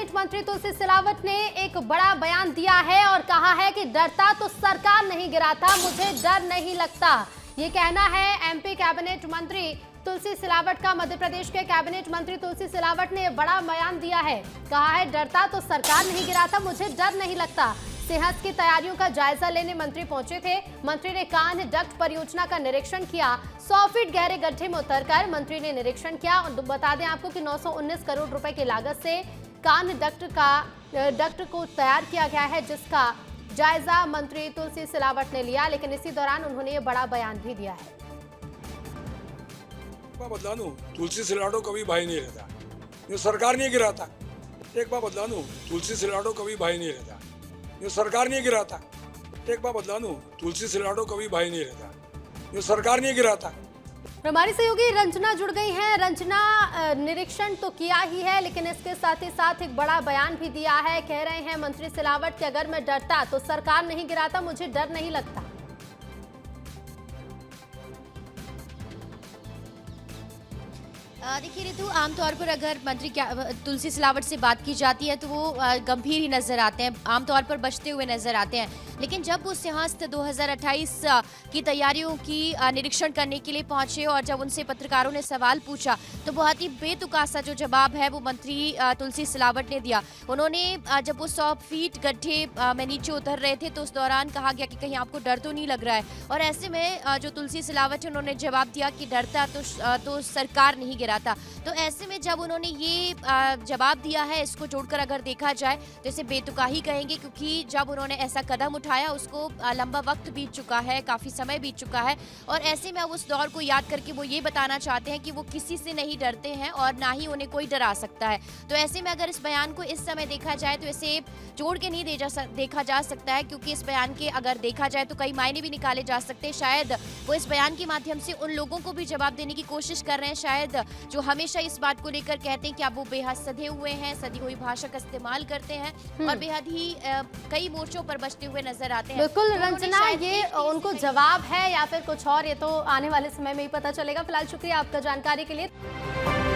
Cabinet मंत्री तुलसी सिलावट ने एक बड़ा बयान दिया है और कहा है कि डरता तो सरकार नहीं गिराता, मुझे डर नहीं लगता। ये कहना है एमपी कैबिनेट मंत्री तुलसी सिलावट का। मध्य प्रदेश के कैबिनेट मंत्री तुलसी सिलावट ने बड़ा बयान दिया है, कहा है डरता तो सरकार नहीं गिराता, मुझे डर नहीं लगता। सेहत की तैयारियों का जायजा लेने मंत्री पहुंचे थे। मंत्री ने कान्ह डक्ट परियोजना का निरीक्षण किया। 100 फीट गहरे गड्ढे में उतरकर मंत्री ने निरीक्षण किया। और बता दें आपको कि 919 करोड़ रुपए की लागत से कान्ह डक्ट को तैयार किया गया है, जिसका जायजा मंत्री तुलसी सिलावट ने लिया। लेकिन इसी दौरान उन्होंने ये बड़ा बयान भी दिया है। बदला दूं, तुलसी सिलावट कभी भाई नहीं रहता, ये सरकार नहीं गिराता। एक बार बदला दूं, तुलसी सिलावट कभी भाई नहीं रहता, ये सरकार नहीं गिराता। एक बार बदला दूं, तुलसी सिलावट कभी भाई नहीं रहता, ये सरकार नहीं गिराता। हमारी सहयोगी रंजना जुड़ गई हैं। रंजना, निरीक्षण तो किया ही है, लेकिन इसके साथ ही साथ एक बड़ा बयान भी दिया है। कह रहे हैं मंत्री सिलावट कि अगर मैं डरता तो सरकार नहीं गिराता, मुझे डर नहीं लगता। देखिए रितु, आमतौर पर अगर मंत्री तुलसी सिलावट से बात की जाती है तो वो गंभीर ही नजर आते हैं, आमतौर पर बचते हुए नजर आते हैं। लेकिन जब वो सिंहस्थ 2028 की तैयारियों की निरीक्षण करने के लिए पहुंचे और जब उनसे पत्रकारों ने सवाल पूछा तो बहुत ही बेतुकासा जो जवाब है वो मंत्री तुलसी सिलावट ने दिया। उन्होंने जब वो 100 फीट गड्ढे में नीचे उतर रहे थे तो उस दौरान कहा गया कि कहीं आपको डर तो नहीं लग रहा है, और ऐसे में जो तुलसी सिलावट है उन्होंने जवाब दिया कि डरता तो सरकार नहीं गिराता। तो ऐसे में जब उन्होंने ये जवाब दिया है, इसको जोड़कर अगर देखा जाए तो इसे बेतुका ही कहेंगे, क्योंकि जब उन्होंने ऐसा कदम उठाया उसको लंबा वक्त बीत चुका है, काफ़ी समय बीत चुका है, और ऐसे में अब उस दौर को याद करके वो ये बताना चाहते हैं कि वो किसी से नहीं डरते हैं और ना ही उन्हें कोई डरा सकता है। तो ऐसे में अगर इस बयान को इस समय देखा जाए तो इसे जोड़ के नहीं देखा जा सकता है, क्योंकि इस बयान के अगर देखा जाए तो कई मायने भी निकाले जा सकते हैं। शायद वो इस बयान के माध्यम से उन लोगों को भी जवाब देने की कोशिश कर रहे हैं, शायद जो हमेशा इस बात को लेकर कहते हैं कि अब वो बेहद सधे हुए हैं, सधी हुई भाषा का इस्तेमाल करते हैं और बेहद ही कई मोर्चों पर बचते हुए नजर आते हैं। बिल्कुल तो रंजना, ये उनको जवाब है या फिर कुछ और, ये तो आने वाले समय में ही पता चलेगा। फिलहाल शुक्रिया आपका जानकारी के लिए।